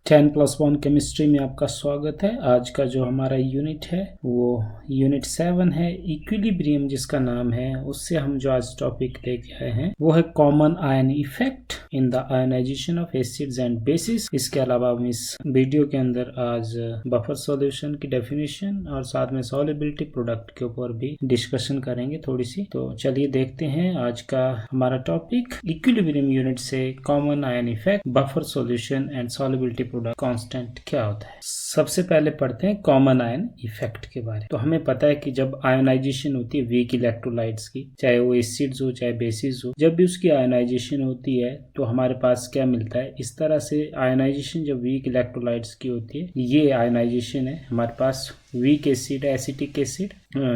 10+1 chemistry में आपका स्वागत है। आज का जो हमारा यूनिट है वो यूनिट 7 है, इक्विलिब्रियम जिसका नाम है। उससे हम जो आज टॉपिक लेके आए हैं वो है common ion effect in the ionization of acids and bases. इसके अलावा हम इस वीडियो के अंदर आज बफर सॉल्यूशन की डेफिनेशन और साथ में सॉल्युबिलिटी प्रोडक्ट के ऊपर भी डिस्कशन करेंगे थोड़ी सी। तो चलिए देखते हैं आज का हमारा टॉपिक इक्विलिब्रियम यूनिट से common ion effect, buffer solution and solubility product constant क्या होता है। सबसे पहले पढ़ते हैं कॉमन आयन इफेक्ट के बारे में। तो हमें पता है कि जब आयोनाइजेशन होती है वीक इलेक्ट्रोलाइट्स की, चाहे वो एसिड्स हो चाहे बेसिस हो, जब भी उसकी आयोनाइजेशन होती है तो हमारे पास क्या मिलता है। इस तरह से आयोनाइजेशन जब वीक इलेक्ट्रोलाइट्स की होती है, ये आयोनाइजेशन है हमारे पास वीक एसिड है, एसिटिक एसिड,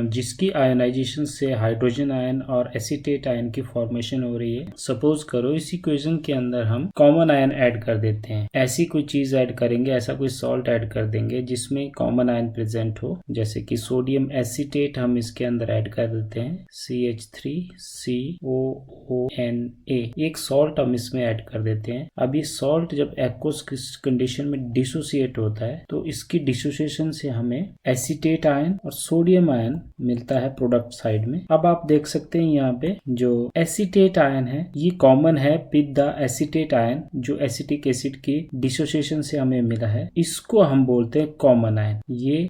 जिसकी आयोनाइजेशन से हाइड्रोजन आयन और एसीटेट आयन की फॉर्मेशन हो रही है। सपोज करो इस इक्वेशन के अंदर हम कॉमन आयन ऐड कर देते हैं, ऐसी कोई चीज ऐड करेंगे, ऐसा कोई सॉल्ट ऐड कर देंगे जिसमें कॉमन आयन प्रेजेंट हो, जैसे कि सोडियम एसीटेट हम इसके अंदर ऐड कर देते हैं, CH3COONA, एक सॉल्ट हम इसमें ऐड कर देते हैं। अब ये सॉल्ट जब एक्वस कंडीशन में डिसोसिएट होता है तो इसकी डिसोसिएशन से हमें एसीटेट आयन और सोडियम आयन मिलता है प्रोडक्ट साइड में। अब आप देख सकते हैं यहाँ पे जो एसीटेट आयन है ये कॉमन है विद द एसीटेट आयन जो एसिटिक एसिड की डिसोसिएशन से हमें मिला है, इसको हम बोलते हैं कॉमन आयन।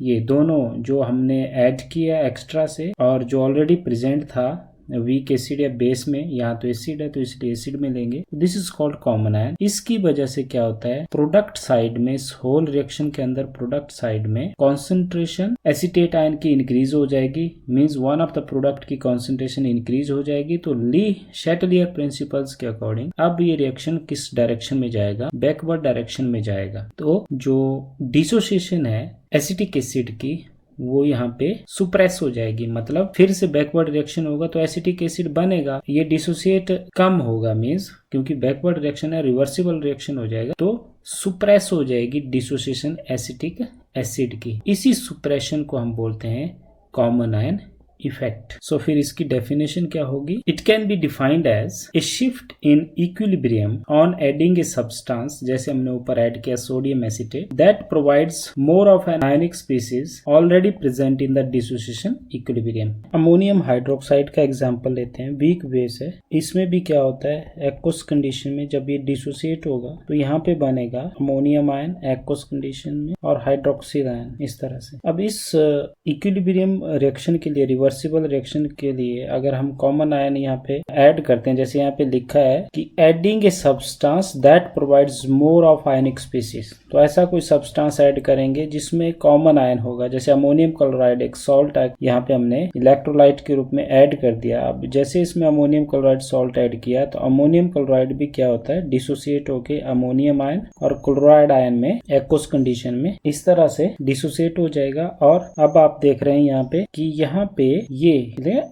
ये दोनों जो हमने ऐड किया एक्स्ट्रा से और जो ऑलरेडी प्रेजेंट था वीक एसिड या बेस में, यहाँ तो एसिड है तो इसलिए एसिड में लेंगे, this is called common ion. इसकी वजह से क्या होता है, प्रोडक्ट साइड में, इस होल रिएक्शन के अंदर प्रोडक्ट साइड में कॉन्सेंट्रेशन एसीटेट आयन की इंक्रीज हो जाएगी, means one of the product की कॉन्सेंट्रेशन इंक्रीज हो जाएगी। तो ली शैटलियर प्रिंसिपल्स के अकॉर्डिंग अब ये रिएक्शन किस डायरेक्शन में जाएगा, बैकवर्ड डायरेक्शन में जाएगा। तो जो डिसोसिएशन है एसिटिक एसिड की वो यहाँ पे सुप्रेस हो जाएगी, मतलब फिर से बैकवर्ड रिएक्शन होगा तो एसिटिक एसिड बनेगा, ये डिसोसिएट कम होगा, मींस क्योंकि बैकवर्ड रिएक्शन है रिवर्सिबल रिएक्शन हो जाएगा तो सुप्रेस हो जाएगी डिसोसिएशन एसिटिक एसिड की। इसी सुप्रेशन को हम बोलते हैं कॉमन आयन इफेक्ट। सो फिर इसकी डेफिनेशन क्या होगी, it can be defined as a shift in equilibrium on adding a substance, जैसे हमने ऊपर ऐड किया sodium acetate, that provides more of an ionic species already present in the dissociation equilibrium. Ammonium hydroxide का example लेते हैं, weak base है, इसमें भी क्या होता है एक्वस कंडीशन में जब ये डिसोसिएट होगा तो यहाँ पे बनेगा अमोनियम आयन एक्वस कंडीशन में और हाइड्रोक्सिल आयन इस तरह से। अब इस इक्विलिब्रियम रिएक्शन के लिए, रिवर्सिबल रिएक्शन के लिए अगर हम कॉमन आयन यहाँ पे ऐड करते हैं, जैसे यहाँ पे लिखा है कि adding a substance that provides more of ionic species, तो ऐसा कोई सब्सटेंस ऐड करेंगे जिसमें कॉमन आयन होगा। जैसे अमोनियम क्लोराइड एक सॉल्ट यहाँ पे हमने इलेक्ट्रोलाइट के रूप में ऐड कर दिया। अब जैसे इसमें अमोनियम क्लोराइड सॉल्ट ऐड किया तो अमोनियम क्लोराइड भी क्या होता है, डिसोसिएट होके अमोनियम आयन और क्लोराइड आयन में एक्वस कंडीशन में इस तरह से डिसोसिएट हो जाएगा। और अब आप देख रहे हैं यहाँ पे कि यहाँ पे ये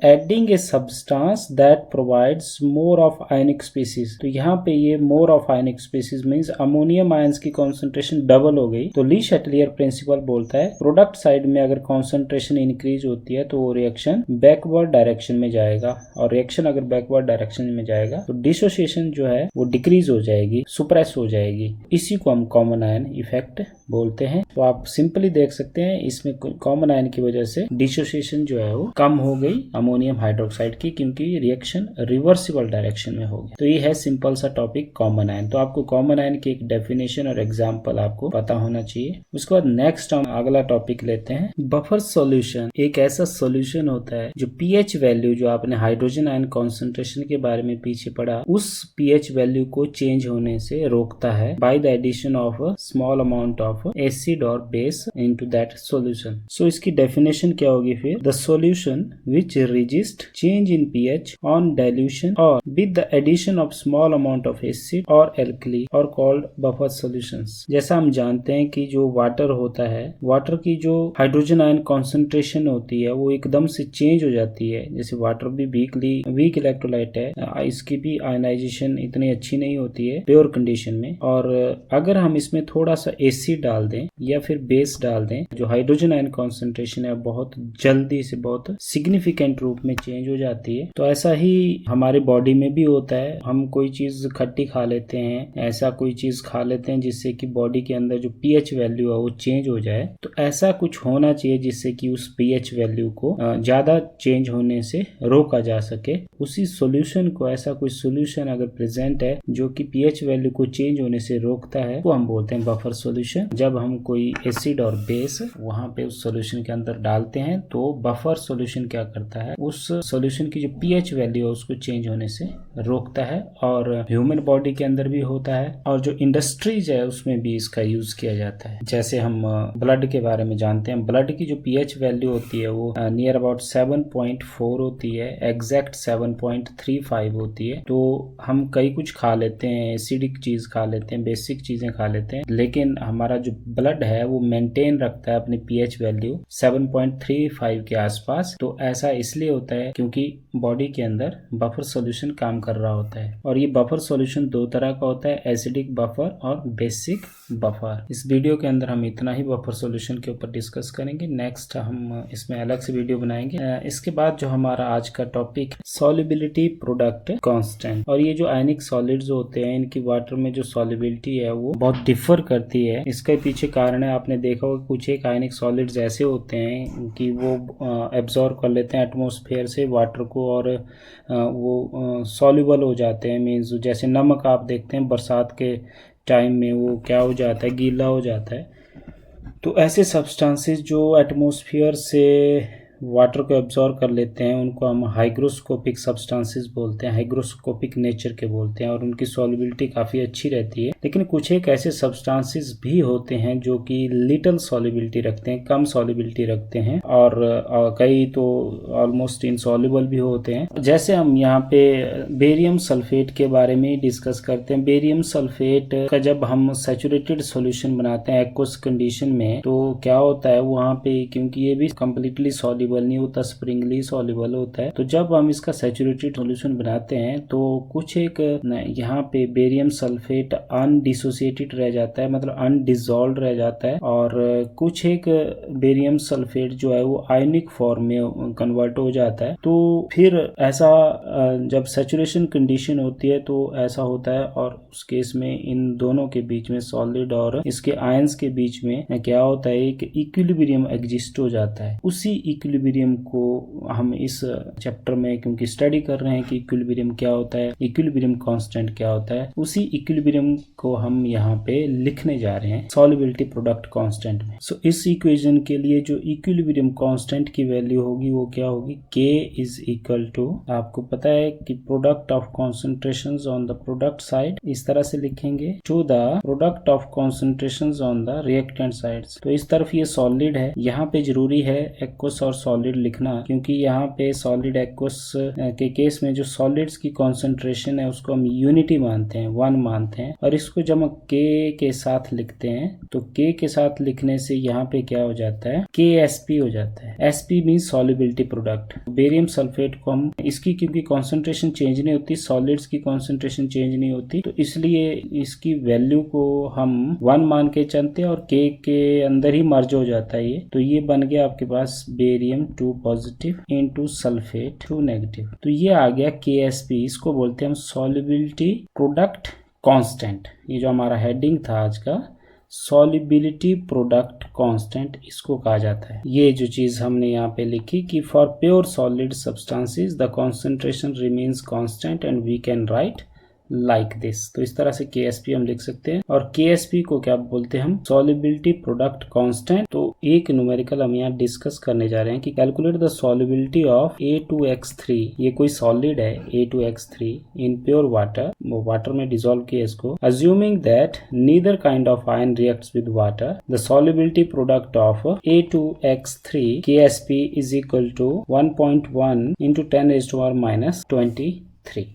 adding a substance that provides more of ionic species, तो यहाँ पे ये more of ionic species means ammonium ions की कॉन्सेंट्रेशन डबल हो गई। तो ली शैटलियर प्रिंसिपल बोलता है प्रोडक्ट साइड में अगर कॉन्सेंट्रेशन इंक्रीज होती है तो वो रिएक्शन बैकवर्ड डायरेक्शन में जाएगा, और रिएक्शन अगर बैकवर्ड डायरेक्शन में जाएगा तो डिसोसिएशन जो है वो डिक्रीज हो जाएगी, सुप्रेस हो जाएगी। इसी को हम कॉमन आयन इफेक्ट बोलते हैं। तो आप सिंपली देख सकते हैं इसमें कॉमन आयन की वजह से डिसोसिएशन जो है वो कम हो गई अमोनियम हाइड्रोक्साइड की, क्योंकि रिएक्शन रिवर्सिबल डायरेक्शन में होगी। तो ये है सिंपल सा टॉपिक कॉमन आयन। तो आपको कॉमन आयन की एक डेफिनेशन और एग्जांपल आपको पता होना चाहिए। उसके बाद नेक्स्ट हम अगला टॉपिक लेते हैं बफर सॉल्यूशन। एक ऐसा सॉल्यूशन होता है जो पीएच वैल्यू, जो आपने हाइड्रोजन आयन कॉन्सेंट्रेशन के बारे में पीछे पढ़ा, उस पीएच वैल्यू को चेंज होने से रोकता है by the addition of a small amount of acid और base into that solution. So इसकी डेफिनेशन क्या होगी फिर, the solution which resist change in pH on dilution or with the addition of small amount of acid or alkali or called buffer solutions। जैसा हम जानते हैं कि जो वाटर होता है, वाटर की जो हाइड्रोजन आयन कॉन्सेंट्रेशन होती है वो एकदम से चेंज हो जाती है। जैसे वाटर भी वीक इलेक्ट्रोलाइट है, इसकी भी आयनाइजेशन इतनी अच्छी नहीं होती है प्योर कंडीशन में, और अगर हम इसमें थोड़ा सा एसिड डाल दें या फिर बेस डाल दें, जो हाइड्रोजन आयन कॉन्सेंट्रेशन है बहुत जल्दी से, बहुत बहुत सिग्निफिकेंट रूप में चेंज हो जाती है। तो ऐसा ही हमारे बॉडी में भी होता है। हम कोई चीज खट्टी खा लेते हैं, ऐसा कोई चीज खा लेते हैं जिससे कि बॉडी के अंदर जो पीएच वैल्यू है वो चेंज हो जाए। तो ऐसा कुछ होना चाहिए जिससे कि उस पीएच वैल्यू को ज्यादा चेंज होने से रोका जा सके। उसी सॉल्यूशन को, ऐसा कोई सॉल्यूशन अगर प्रेजेंट है जो कि पीएच वैल्यू को चेंज होने से रोकता है, वो हम बोलते हैं बफर सॉल्यूशन। जब हम कोई एसिड और बेस वहां पे उस सॉल्यूशन के अंदर डालते हैं तो बफर सॉल्यूशन क्या करता है, उस सॉल्यूशन की जो पीएच वैल्यू है उसको चेंज होने से रोकता है। और ह्यूमन बॉडी के अंदर भी होता है और जो इंडस्ट्रीज है उसमें भी इसका यूज किया जाता है। जैसे हम ब्लड के बारे में जानते हैं, ब्लड की जो पीएच वैल्यू होती है वो नियर अबाउट 7.4 होती है, एग्जैक्ट 7.35 होती है। तो हम कई कुछ खा लेते हैं, एसिडिक चीज खा लेते हैं, बेसिक चीजें खा लेते हैं, लेकिन हमारा जो ब्लड है वो मेंटेन रखता है अपनी पीएच वैल्यू 7.35 के आसपास। तो ऐसा इसलिए होता है क्योंकि बॉडी के अंदर बफर सॉल्यूशन काम कर रहा होता है। और ये बफर सॉल्यूशन दो तरह का होता है, एसिडिक बफर और बेसिक बफर। इस वीडियो के अंदर हम इतना ही बफर सॉल्यूशन के ऊपर डिस्कस करेंगे। नेक्स्ट हम इसमें अलग से वीडियो बनाएंगे। इसके बाद जो हमारा आज का टॉपिक सॉल्युबिलिटी प्रोडक्ट कांस्टेंट। और ये जो आयनिक सॉलिड्स होते हैं इनकी वाटर में जो सॉल्युबिलिटी है वो बहुत डिफर करती है। इसके पीछे कारण है, आपने देखा होगा कुछ एक आयनिक सॉलिड्स ऐसे होते हैं कि वो एब्जॉर्ब कर लेते हैं एटमॉस्फेयर से वाटर को और वो सॉल्युबल हो जाते हैं। मीन्स जैसे नमक आप देखते हैं बरसात के टाइम में वो क्या हो जाता है, गीला हो जाता है। तो ऐसे सब्सटेंसेस जो एटमॉस्फेयर से वाटर को एब्जॉर्ब कर लेते हैं उनको हम हाइग्रोस्कोपिक सब्सटेंसेस बोलते हैं, हाइग्रोस्कोपिक नेचर के बोलते हैं, और उनकी सॉल्युबिलिटी काफ़ी अच्छी रहती है। लेकिन कुछ एक ऐसे सब्सटेंसेस भी होते हैं जो कि लिटिल सॉल्युबिलिटी रखते हैं, कम सॉल्युबिलिटी रखते हैं, और कई तो ऑलमोस्ट इनसॉल्युबल भी होते हैं। जैसे हम यहाँ पे बेरियम सल्फेट के बारे में डिस्कस करते हैं। बेरियम सल्फेट का जब हम सैचुरेटेड सॉल्यूशन बनाते हैं एक्वस कंडीशन में तो क्या होता है वहाँ पे, क्योंकि ये भी कम्प्लीटली सॉल्युबल नहीं होता, स्प्रिंगली सॉल्युबल होता है। तो जब हम इसका सैचुरेटेड सॉल्यूशन बनाते हैं तो कुछ एक यहाँ पे बेरियम सल्फेट अनडिसोसिएटेड रह जाता है, मतलब अनडिसॉल्व्ड रह जाता है, और कुछ एक बेरियम सल्फेट जो है वो आयनिक फॉर्म में कन्वर्ट हो जाता है। तो फिर ऐसा जब सैचुरेशन कंडीशन होती है तो ऐसा होता है, और उस केस में इन दोनों के बीच में, सॉलिड और इसके आयंस के बीच में क्या होता है, एक इक्विलिब्रियम एग्जिस्ट हो जाता है। उसी इक्विलिब्रियम को हम इस चैप्टर में क्योंकि स्टडी कर रहे हैं कि इक्विलिब्रियम क्या होता है, इक्विलिब्रियम कांस्टेंट क्या होता है, उसी इक्विलिब्रियम को हम यहाँ पे लिखने जा रहे हैं सॉल्युबिलिटी प्रोडक्ट कांस्टेंट में। सो इस इक्वेशन के लिए जो इक्विलिब्रियम कांस्टेंट की वैल्यू होगी वो क्या होगी, K इज इक्वल टू, आपको पता है कि product of concentrations on the product side, इस तरह से लिखेंगे, to the product of concentrations on the reactant sides. तो इस तरफ ये सॉलिड है, यहाँ पे जरूरी है एक्वस और सॉलिड लिखना, क्योंकि यहाँ पे सॉलिड एक्वस के केस में जो सॉलिड्स की कॉन्सेंट्रेशन है उसको हम यूनिटी मानते हैं, 1 मानते हैं, और इसको जब हम K के साथ लिखते हैं तो K के साथ लिखने से यहाँ पे क्या हो जाता है, KSP हो जाता है। SP means solubility product. Barium sulphate को हम, इसकी क्योंकि कॉन्सेंट्रेशन चेंज नहीं होती, सॉलिड्स की कॉन्सेंट्रेशन चेंज नहीं होती, तो इसलिए इसकी वैल्यू को हम 1 मान के चलते हैं और K के अंदर ही मर्ज हो जाता है ये। तो ये बन गया आपके पास barium 2 positive into sulphate 2 negative. तो ये आ गया KSP, इसको बोलते हैं हम सॉल्युबिलिटी प्रोडक्ट कांस्टेंट। ये जो हमारा हेडिंग था आज का, सॉल्युबिलिटी प्रोडक्ट कांस्टेंट, इसको कहा जाता है। ये जो चीज हमने यहाँ पे लिखी कि for pure solid substances the concentration remains constant and we can write like this. तो इस तरह से KSP हम लिख सकते हैं, और KSP को क्या बोलते हैं हम, सॉल्युबिलिटी प्रोडक्ट कांस्टेंट। तो एक न्यूमेरिकल हम यहाँ डिस्कस करने जा रहे हैं कि calculate the solubility of A2X3। ये कोई सॉलिड है A2X3 इन प्योर वाटर, वो वाटर में डिसॉल्व किया इसको, assuming that neither kind of ion reacts with water, the solubility product of A2X3 KSP is equal to 1.1 into 10⁻⁻23।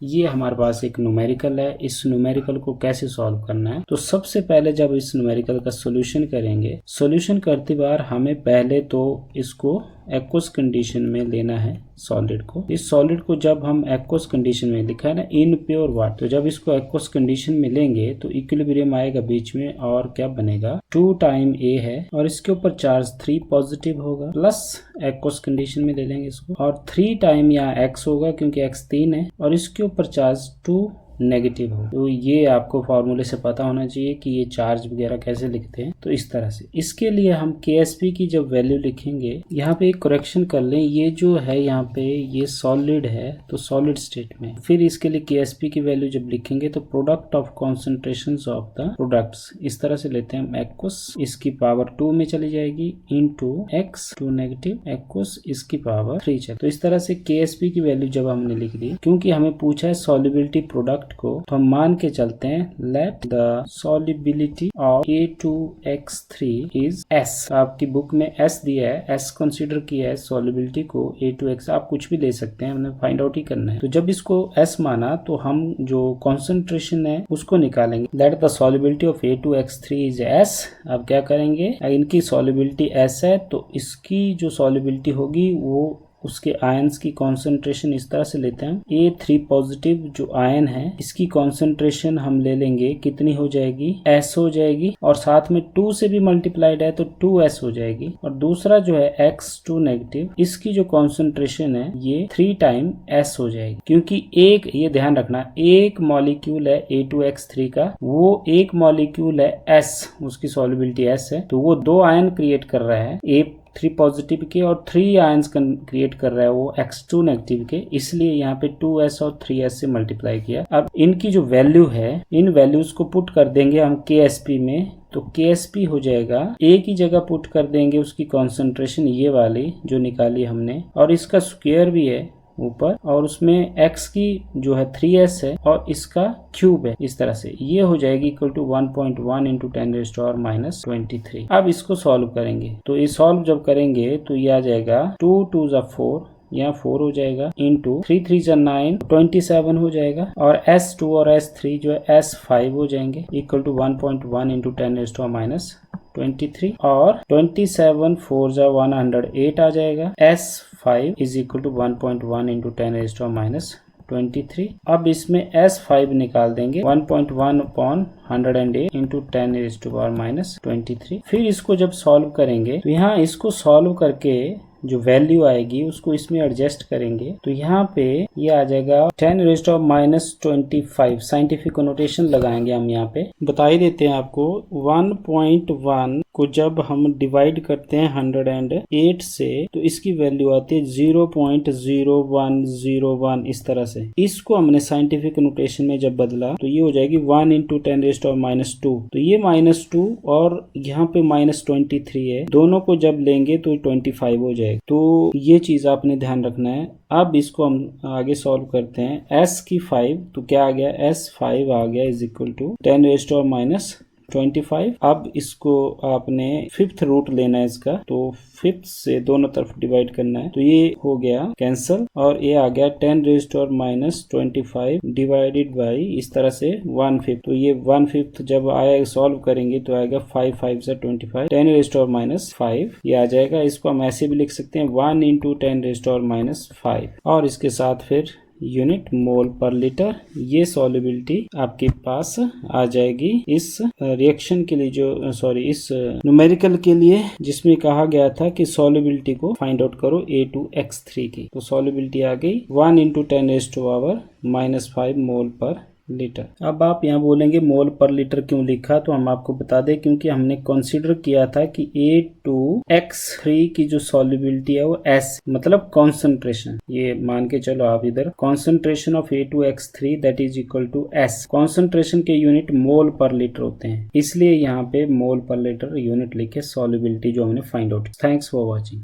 ये हमारे पास एक न्यूमेरिकल है। इस न्यूमेरिकल को कैसे सॉल्व करना है, तो सबसे पहले जब इस न्यूमेरिकल का सॉल्यूशन करेंगे, सॉल्यूशन करते बार हमें पहले तो इसको एक्वस कंडीशन में लेना है सॉलिड को। इस सॉलिड को जब हम एक्वस कंडीशन में, लिखा है ना इन प्योर वाटर, तो जब इसको एक्वस कंडीशन में लेंगे तो इक्विलिब्रियम आएगा बीच में और क्या बनेगा 2 टाइम A है और इसके ऊपर चार्ज 3 पॉजिटिव होगा, प्लस एक्वस कंडीशन में ले लेंगे इसको और 3 टाइम यहाँ x होगा क्योंकि x 3 है और इसके ऊपर चार्ज 2 नेगेटिव हो। तो ये आपको फॉर्मूले से पता होना चाहिए कि ये चार्ज वगैरह कैसे लिखते हैं। तो इस तरह से इसके लिए हम KSP की जब वैल्यू लिखेंगे, यहाँ पे एक करेक्शन कर लें, ये जो है यहाँ पे ये सॉलिड है तो सॉलिड स्टेट में, फिर इसके लिए KSP की वैल्यू जब लिखेंगे तो product of concentrations of the products इस तरह से लेते हैं। एक्वस इसकी पावर 2 में चली जाएगी इनटू x 2 नेगेटिव एक्वस इसकी पावर 3 चल। तो इस तरह से KSP की वैल्यू जब हमने लिख दी, क्योंकि हमें पूछा है सॉल्युबिलिटी प्रोडक्ट को, तो हम मान के चलते हैं let the solubility of A2X3 is S। आपकी बुक में S दिया है, S कंसीडर किया है सॉल्युबिलिटी को A2X, आप कुछ भी ले सकते हैं, हमने फाइंड आउट ही करना है। तो जब इसको S माना तो हम जो कॉन्सेंट्रेशन है उसको निकालेंगे। Let the solubility of A2X3 is S। अब क्या करेंगे, इनकी सॉल्युबिलिटी S है तो इसकी जो सॉल्युबिलिटी होगी वो उसके आयंस की कॉन्सेंट्रेशन इस तरह से लेते हैं। A3 पॉजिटिव जो आयन है इसकी कॉन्सेंट्रेशन हम ले लेंगे, कितनी हो जाएगी S हो जाएगी और साथ में 2 से भी मल्टीप्लाइड है तो 2S हो जाएगी। और दूसरा जो है X2 नेगेटिव, इसकी जो कॉन्सेंट्रेशन है ये 3 टाइम S हो जाएगी, क्योंकि एक, ये ध्यान रखना, एक मॉलिक्यूल है A2X3 का, वो एक मॉलिक्यूल है S, उसकी सॉल्युबिलिटी S है, तो वो 2 आयन क्रिएट कर रहा है A3 पॉजिटिव के और 3 आयंस क्रिएट कर रहा है वो X2 नेगेटिव के, इसलिए यहाँ पे 2S और 3S से मल्टीप्लाई किया। अब इनकी जो वैल्यू है, इन वैल्यूज को पुट कर देंगे हम KSP में, तो KSP हो जाएगा, A की जगह पुट कर देंगे उसकी कॉन्सेंट्रेशन ये वाली जो निकाली हमने, और इसका स्क्वायर भी है ऊपर, और उसमें x की जो है 3s है और इसका क्यूब है, इस तरह से ये हो जाएगी इक्वल टू 1.1 इंटू 10⁻⁻23। अब इसको सॉल्व करेंगे, तो ये सॉल्व जब करेंगे तो ये आ जाएगा 2 2 4, यहाँ 4 हो जाएगा, इंटू 3 3 9 27 हो जाएगा, और S2 और S3 जो है S5 हो जाएंगे इक्वल टू 1.1 इंटू 10⁻⁻23, और 27 4 108 आ जाएगा। S5 is equal to 1.1 into 10⁻⁻23। अब इसमें S5 निकाल देंगे 1.1 अपॉन 108 इंटू 10⁻⁻23। फिर इसको जब सॉल्व करेंगे तो यहाँ इसको सॉल्व करके जो वैल्यू आएगी उसको इसमें एडजस्ट करेंगे, तो यहाँ पे ये आ जाएगा 10⁻⁻25। साइंटिफिक नोटेशन लगाएंगे हम, यहाँ पे बता ही देते हैं आपको। 1.1 को जब हम डिवाइड करते हैं 108 से तो इसकी वैल्यू आती है 0.0101, इस तरह से। इसको हमने साइंटिफिक नोटेशन में जब बदला तो ये हो जाएगी 1 इंटू 10⁻⁻2, तो ये -2 और यहाँ पे -23 है, दोनों को जब लेंगे तो 25 हो जाएगा। तो ये चीज आपने ध्यान रखना है। अब इसको हम आगे सॉल्व करते हैं। S की 5, तो क्या आ गया, S5 आ गया इज इक्वल टू 10⁻⁻25। अब इसको आपने 5th रूट लेना है इसका, तो 5th से दोनों तरफ डिवाइड करना है, तो ये हो गया कैंसल, और ये आ गया 10⁻⁻25 डिवाइडेड बाई इस तरह से 1/5। तो ये 1/5 जब आएगा सॉल्व करेंगे तो आएगा 5 5 से 25, 10⁻⁻5 ये आ जाएगा। इसको हम ऐसे भी लिख सकते हैं 1 इंटू 10⁻⁻5, और इसके साथ फिर यूनिट मोल पर लीटर। ये सॉल्युबिलिटी आपके पास आ जाएगी इस रिएक्शन के लिए, जो इस न्यूमेरिकल के लिए जिसमें कहा गया था कि सॉल्युबिलिटी को फाइंड आउट करो A2X3 की। तो सॉल्युबिलिटी आ गई 1 इंटू 10⁻⁻5 मोल पर लीटर। अब आप यहाँ बोलेंगे मोल पर लीटर क्यों लिखा, तो हम आपको बता दें क्योंकि हमने कंसीडर किया था कि A2X3 की जो सॉल्युबिलिटी है वो S, मतलब कॉन्सेंट्रेशन, ये मान के चलो आप इधर, concentration of A2X3 that is equal to S। Concentration के यूनिट मोल पर लीटर होते हैं, इसलिए यहाँ पे मोल पर लीटर यूनिट लिखे सॉल्युबिलिटी जो हमने find out. Thanks for watching.